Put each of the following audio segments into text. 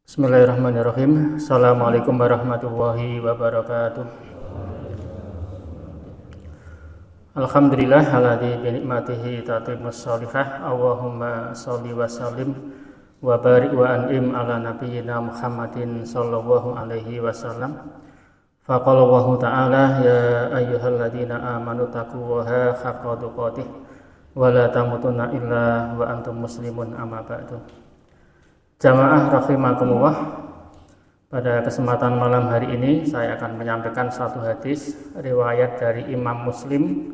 Bismillahirrahmanirrahim. Assalamualaikum warahmatullahi wabarakatuh. Alhamdulillah alladzi bi ni'matihi tatimmus shalihah. Allahumma shalli wa sallim wa barik wa an'im ala nabiyyina Muhammadin sallallahu alaihi wasallam. Faqala Allahu ta'ala ya ayyuhalladzina amanu taqullaha haqqa tuqatih wa la tamutunna illa wa antum muslimun amma ba'du. Jamaah rahimakumullah, pada kesempatan malam hari ini saya akan menyampaikan satu hadis riwayat dari Imam Muslim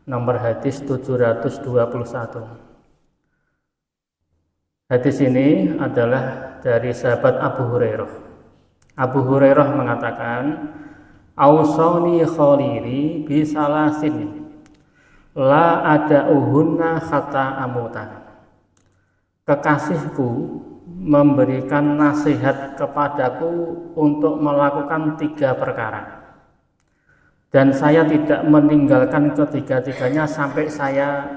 nomor hadis 721. Hadis ini adalah dari sahabat Abu Hurairah. Abu Hurairah mengatakan, "Ausani khalili bi salasin la ada'uhunna hatta amuta." Kekasihku memberikan nasihat kepadaku untuk melakukan 3 perkara, dan saya tidak meninggalkan ketiga-tiganya sampai saya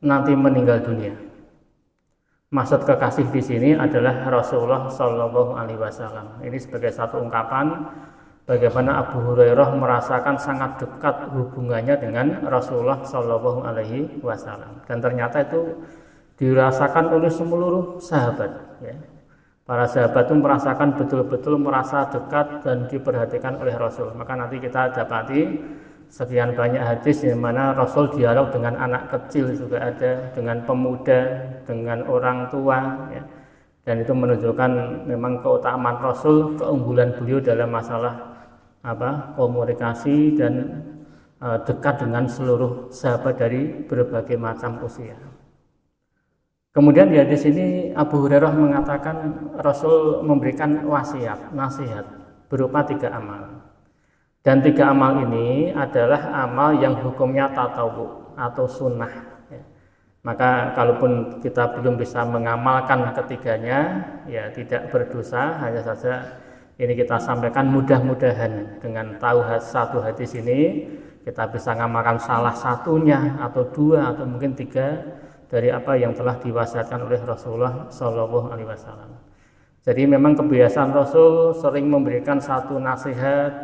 nanti meninggal dunia. Maksud kekasih di sini adalah Rasulullah Shallallahu Alaihi Wasallam. Ini sebagai satu ungkapan bagaimana Abu Hurairah merasakan sangat dekat hubungannya dengan Rasulullah Shallallahu Alaihi Wasallam, dan ternyata itu dirasakan oleh seluruh sahabat, ya. Para sahabat itu merasakan betul-betul merasa dekat dan diperhatikan oleh Rasul. Maka nanti kita dapati sekian banyak hadis di mana Rasul dialog dengan anak kecil juga ada, dengan pemuda, dengan orang tua, ya. Dan itu menunjukkan memang keutamaan Rasul, keunggulan beliau dalam masalah komunikasi dan dekat dengan seluruh sahabat dari berbagai macam usia. Kemudian di hadis ini Abu Hurairah mengatakan Rasul memberikan wasiat, nasihat berupa 3 amal. Dan 3 amal ini adalah amal yang hukumnya tatawu atau sunnah, ya. Maka kalaupun kita belum bisa mengamalkan ketiganya, ya tidak berdosa. Hanya saja ini kita sampaikan mudah-mudahan dengan tahu satu hadis ini kita bisa mengamalkan salah satunya atau 2 atau mungkin 3 dari apa yang telah diwasiatkan oleh Rasulullah Shallallahu Alaihi Wasallam. Jadi memang kebiasaan Rasul sering memberikan satu nasihat,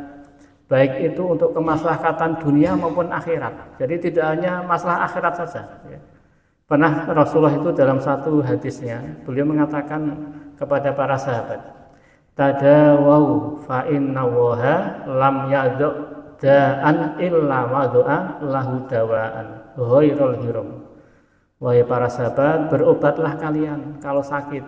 baik itu untuk kemaslahatan dunia maupun akhirat. Jadi tidak hanya masalah akhirat saja, ya. Pernah Rasulullah itu dalam satu hadisnya beliau mengatakan kepada para sahabat, "Tadawau fa inna waha lam yadhu da'an illa wadu'a lahu dawa'an ghairul hiram." Wahai para sahabat, berobatlah kalian kalau sakit,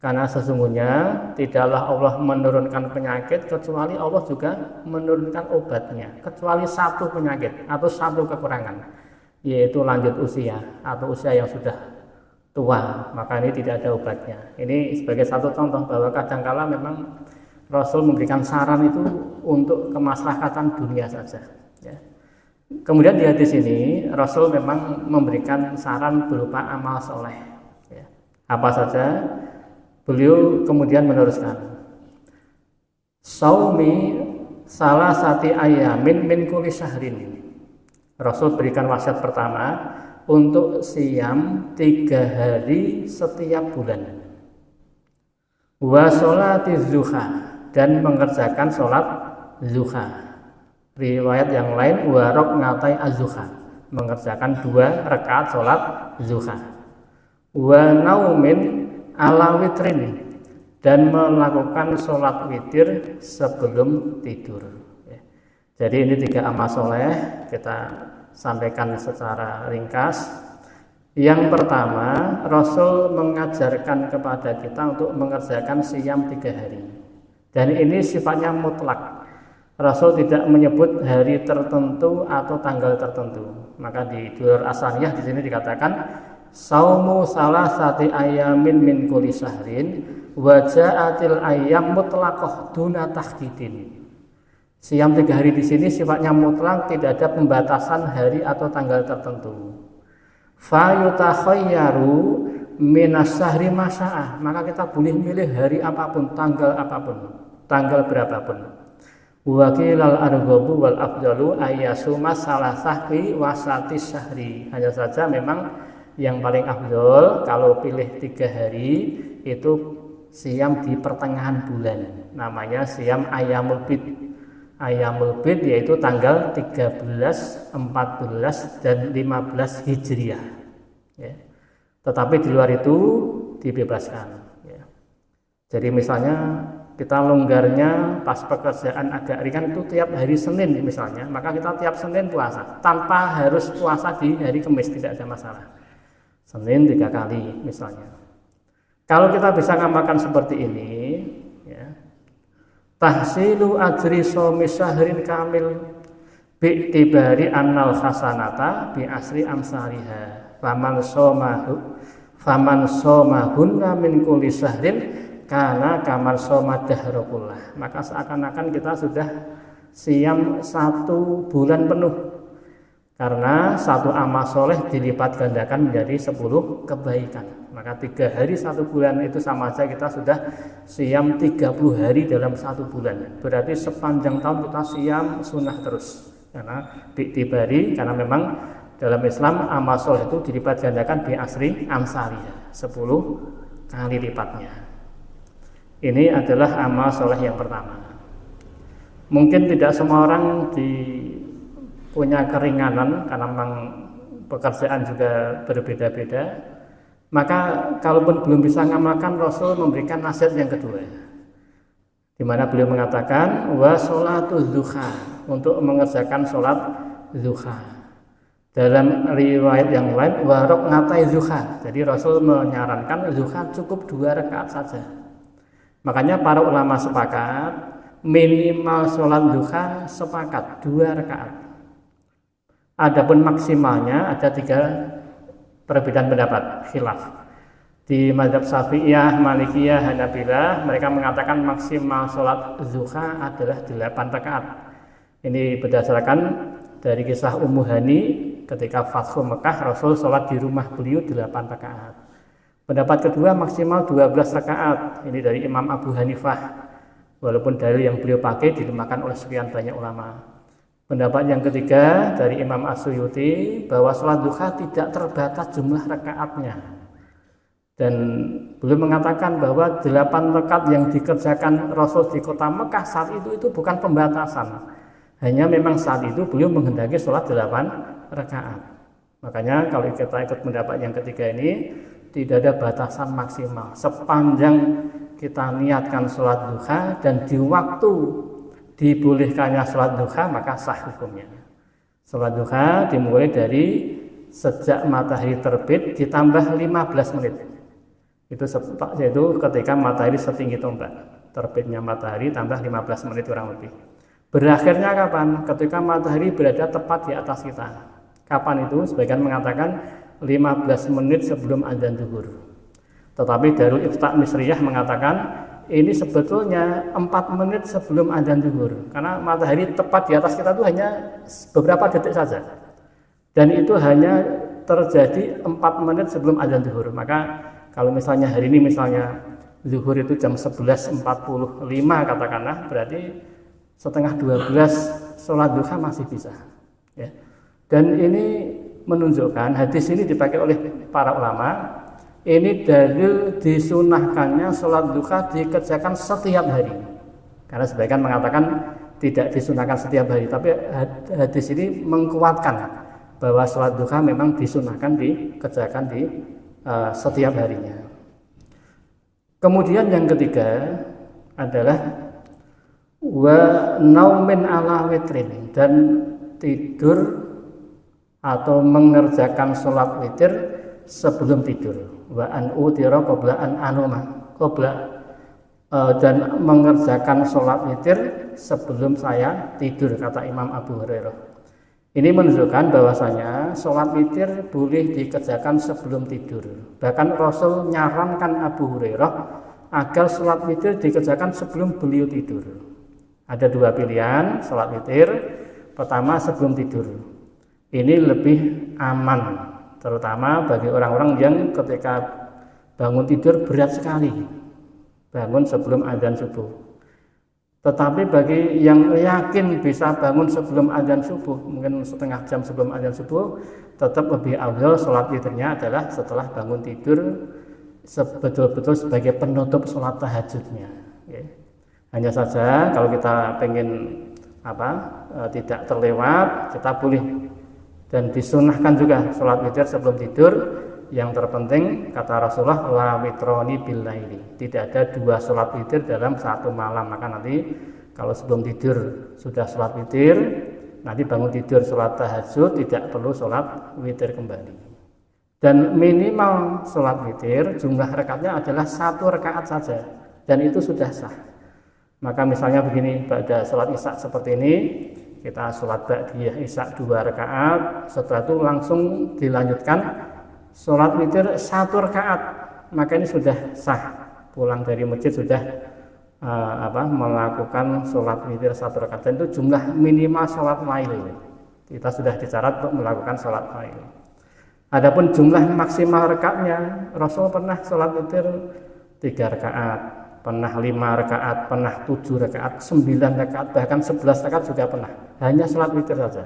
karena sesungguhnya tidaklah Allah menurunkan penyakit kecuali Allah juga menurunkan obatnya, kecuali satu penyakit atau satu kekurangan, yaitu lanjut usia atau usia yang sudah tua, maka ini tidak ada obatnya. Ini sebagai satu contoh bahwa kadangkala memang Rasul memberikan saran itu untuk kemaslahatan dunia saja, ya. Kemudian di hadis ini Rasul memang memberikan saran berupa amal soleh, ya. Apa saja? Beliau kemudian meneruskan, "Saumi salah sati ayamin min kulli syahrin." Rasul berikan wasiat pertama untuk siam 3 hari setiap bulan. Wa sholatiz zuha, dan mengerjakan sholat zuha. Riwayat yang lain warok ngatai az-zuha, mengerjakan 2 rakaat sholat zuha. Wa naumin ala witrin, dan melakukan sholat witir sebelum tidur, ya. Jadi ini 3 amal soleh kita sampaikan secara ringkas. Yang pertama, Rasul mengajarkan kepada kita untuk mengerjakan siam 3 hari, dan ini sifatnya mutlak. Rasul tidak menyebut hari tertentu atau tanggal tertentu. Maka di Durar As-Saniyah di sini dikatakan saumu salasati ayamin min kulli syahrin wa ja'atil ayyam mutlaqah duna tahdidin. Siam 3 hari di sini sifatnya mutlak, tidak ada pembatasan hari atau tanggal tertentu. Fa yutakhayyaru minas syahri masya'ah, maka kita boleh milih hari apapun, tanggal apapun, tanggal berapapun. Wakilal arghabu wal afdalu ayyasuma salasah fi wasatis syahri. Hanya saja memang yang paling afdol kalau pilih 3 hari itu siam di pertengahan bulan, namanya siam Ayyamul Bid. Ayyamul Bid yaitu tanggal 13, 14, dan 15 Hijriah. Ya. Tetapi di luar itu dibebaskan. Ya. Jadi misalnya kita longgarnya pas pekerjaan agak ringan itu tiap hari Senin misalnya, maka kita tiap Senin puasa, tanpa harus puasa di hari Kamis, tidak ada masalah. Senin 3 kali misalnya. Kalau kita bisa ngamalkan seperti ini, ya, tahsilu ajri shaumi syahrin kamil bi'tibari annal hasanata bi asri amsaliha faman somahunna min kulli syahrin kana kaman soma dahrakullah. Maka seakan-akan kita sudah siam 1 bulan penuh, karena 1 amal soleh dilipat gandakan menjadi 10 kebaikan. Maka 3 hari 1 bulan itu sama saja kita sudah siam 30 hari dalam 1 bulan. Berarti sepanjang tahun kita siam sunnah terus. Karena bi'tibari, karena memang dalam Islam amal soleh itu dilipat gandakan bi asri amsaliyah, 10 kali lipatnya. Ini adalah amal soleh yang pertama. Mungkin tidak semua orang punya keringanan karena memang pekerjaan juga berbeda-beda. Maka kalaupun belum bisa ngamalkan, Rasul memberikan nasihat yang kedua, di mana beliau mengatakan wa sholatu duha, untuk mengerjakan sholat duha. Dalam riwayat yang lain wa raqatai duha. Jadi Rasul menyarankan duha cukup 2 rakaat saja. Makanya para ulama sepakat minimal sholat duha sepakat 2 rakaat. Adapun maksimalnya ada 3 perbedaan pendapat, khilaf. Di mazhab Syafi'iyah, Malikiyah, Hanabilah, mereka mengatakan maksimal sholat duha adalah 8 rakaat. Ini berdasarkan dari kisah Ummu Hani ketika Fathu Mekah, Rasul sholat di rumah beliau 8 rakaat. Pendapat kedua maksimal 12 rakaat. Ini dari Imam Abu Hanifah. Walaupun dalil yang beliau pakai dilemahkan oleh sekian banyak ulama. Pendapat yang ketiga dari Imam As-Suyuti bahwa sholat duha tidak terbatas jumlah rakaatnya. Dan beliau mengatakan bahwa 8 rakaat yang dikerjakan Rasul di kota Mekah saat itu bukan pembatasan. Hanya memang saat itu beliau menghendaki sholat 8 rakaat. Makanya kalau kita ikut pendapat yang ketiga ini, tidak ada batasan maksimal. Sepanjang kita niatkan sholat duha dan di waktu dibolehkannya sholat duha, maka sah hukumnya. Sholat duha dimulai dari sejak matahari terbit ditambah 15 menit. Itu ketika matahari setinggi tombak. Terbitnya matahari tambah 15 menit kurang lebih. Berakhirnya kapan? Ketika matahari berada tepat di atas kita. Kapan itu? Sebagian mengatakan 15 menit sebelum adzan zuhur. Tetapi Darul Ifta Misriyah mengatakan ini sebetulnya 4 menit sebelum adzan zuhur, karena matahari tepat di atas kita itu hanya beberapa detik saja, dan itu hanya terjadi 4 menit sebelum adzan zuhur. Maka kalau misalnya hari ini misalnya zuhur itu jam 11.45 katakanlah, berarti setengah 12 sholat duha masih bisa, ya. Dan ini menunjukkan, hadis ini dipakai oleh para ulama, ini dalil disunahkannya sholat duha dikerjakan setiap hari. Karena sebagian mengatakan tidak disunahkan setiap hari, tapi hadis ini menguatkan bahwa sholat duha memang disunahkan dikerjakan di setiap harinya. Kemudian yang ketiga adalah wa naumin ala witrin, dan tidur atau mengerjakan sholat witir sebelum tidur. Wa an utira qabla an anuma, dan mengerjakan sholat witir sebelum saya tidur, kata Imam Abu Hurairah. Ini menunjukkan bahwasanya sholat witir boleh dikerjakan sebelum tidur. Bahkan Rasul nyarankan Abu Hurairah agar sholat witir dikerjakan sebelum beliau tidur. Ada 2 pilihan sholat witir. Pertama, sebelum tidur. Ini lebih aman, terutama bagi orang-orang yang ketika bangun tidur berat sekali, bangun sebelum adzan subuh. Tetapi bagi yang yakin bisa bangun sebelum adzan subuh, mungkin setengah jam sebelum adzan subuh, tetap lebih afdal sholat witirnya adalah setelah bangun tidur, betul-betul sebagai penutup sholat tahajudnya. Ya. Hanya saja kalau kita pengen tidak terlewat, kita boleh dan disunahkan juga sholat witir sebelum tidur. Yang terpenting kata Rasulullah, la witroni bil laili, tidak ada 2 sholat witir dalam satu malam. Maka nanti kalau sebelum tidur sudah sholat witir, nanti bangun tidur sholat tahajud, tidak perlu sholat witir kembali. Dan minimal sholat witir jumlah rakaatnya adalah 1 rakaat saja, dan itu sudah sah. Maka misalnya begini, pada sholat isya seperti ini, kita sholat ba'diyah isya 2 rakaat, setelah itu langsung dilanjutkan sholat witir 1 rakaat, maka ini sudah sah. Pulang dari masjid sudah melakukan sholat witir 1 rakaat, dan itu jumlah minimal sholat lail. Kita sudah dicatat untuk melakukan sholat lail. Adapun jumlah maksimal rakaatnya, Rasul pernah sholat witir 3 rakaat, pernah 5 rakaat, pernah 7 rakaat, 9 rakaat, bahkan 11 rakaat juga pernah. Hanya sholat witir saja.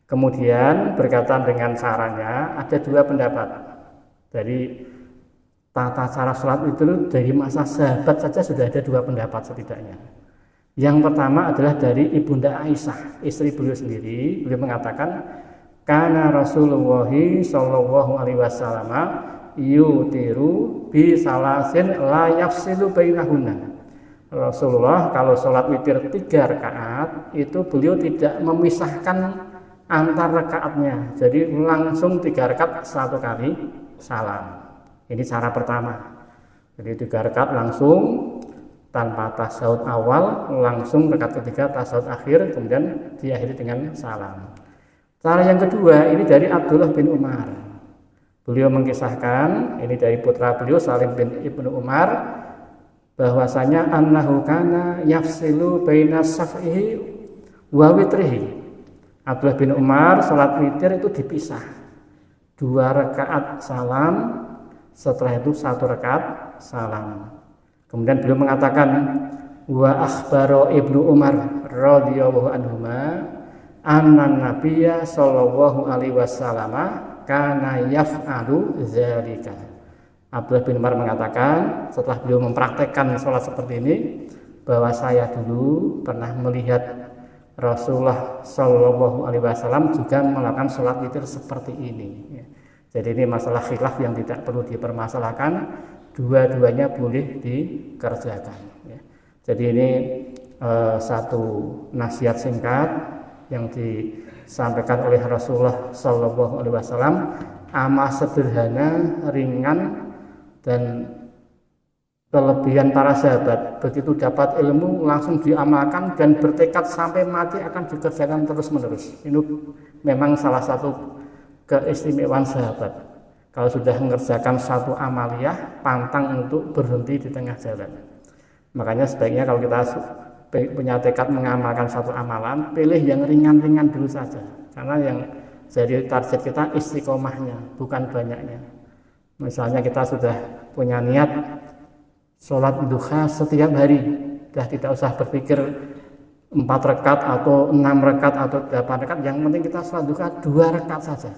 Kemudian berkaitan dengan caranya, ada 2 pendapat. Dari tata cara sholat witir dari masa sahabat saja sudah ada 2 pendapat setidaknya. Yang pertama adalah dari Ibunda Aisyah, istri beliau sendiri. Beliau mengatakan, kana Rasulullah sallallahu alaihi wasallam yutiru bi salasin la yafsilu bainahunna. Rasulullah kalau sholat witir 3 rakaat itu beliau tidak memisahkan antar rakaatnya, jadi langsung 3 rakaat 1 kali salam. Ini cara pertama. Jadi 3 rakaat langsung tanpa tasyahud awal, langsung rakaat ketiga tasyahud akhir, kemudian diakhiri dengan salam. Cara yang kedua ini dari Abdullah bin Umar. Beliau mengisahkan, ini dari putra beliau Salim bin Ibnu Umar, bahwasanya annahu kana yafsilu baina saf'ihi wa witrihi. Abdullah bin Umar sholat witir itu dipisah, 2 rakaat salam, setelah itu 1 rakaat salam. Kemudian beliau mengatakan, wa akhbaro Ibnu Umar radhiyallahu anhuma anna nabiyya sallallahu alaihi wasallam kana yaf'alu dzalika. Abdullah bin Umar mengatakan, setelah beliau mempraktekkan sholat seperti ini, bahwa saya dulu pernah melihat Rasulullah Shallallahu Alaihi Wasallam juga melakukan sholat witir seperti ini. Jadi ini masalah khilaf yang tidak perlu dipermasalahkan, 2-duanya boleh dikerjakan. Jadi ini satu nasihat singkat yang disampaikan oleh Rasulullah Shallallahu Alaihi Wasallam, amat sederhana, ringan, dan kelebihan para sahabat, begitu dapat ilmu langsung diamalkan dan bertekad sampai mati akan dikerjakan terus-menerus. Ini memang salah satu keistimewaan sahabat. Kalau sudah mengerjakan satu amaliyah, pantang untuk berhenti di tengah jalan. Makanya sebaiknya kalau kita punya tekad mengamalkan satu amalan, pilih yang ringan-ringan dulu saja. Karena yang jadi target kita istiqomahnya, bukan banyaknya. Misalnya kita sudah punya niat sholat duha setiap hari, dah tidak usah berpikir 4 rakaat atau 6 rakaat atau 8 rakaat, yang penting kita sholat duha 2 rakaat saja.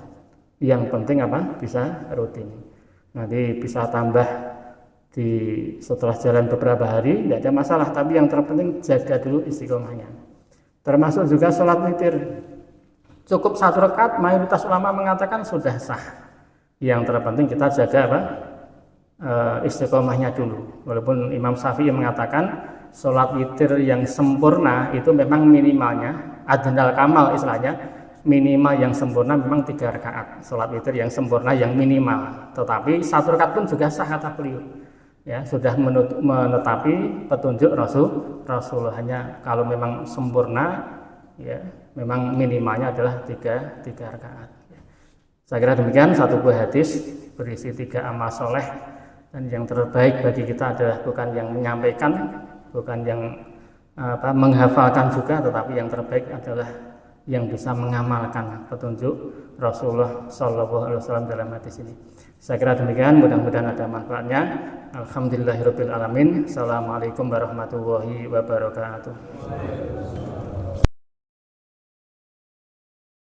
Yang penting bisa rutin. Nanti bisa tambah setelah jalan beberapa hari, tidak ada masalah, tapi yang terpenting jaga dulu istiqomahnya. Termasuk juga sholat witir, cukup 1 rakaat, mayoritas ulama mengatakan sudah sah. Yang terpenting kita jaga istiqomahnya dulu. Walaupun Imam Syafi'i mengatakan sholat witir yang sempurna itu memang minimalnya adnal kamal, istilahnya minimal yang sempurna memang 3 rakaat sholat witir yang sempurna yang minimal. Tetapi 1 rakaat pun juga sah kata beliau. Ya, sudah menetapi petunjuk Rasulullah. Hanya kalau memang sempurna, ya memang minimalnya adalah 3 rakaat. Saya kira demikian, satu buah hadis berisi 3 amal soleh. Dan yang terbaik bagi kita adalah bukan yang menyampaikan, bukan yang menghafalkan juga, tetapi yang terbaik adalah yang bisa mengamalkan petunjuk Rasulullah Shallallahu Alaihi Wasallam dalam hadis ini. Saya kira demikian, mudah-mudahan ada manfaatnya. Alhamdulillahirabbil alamin. Assalamualaikum warahmatullahi wabarakatuh.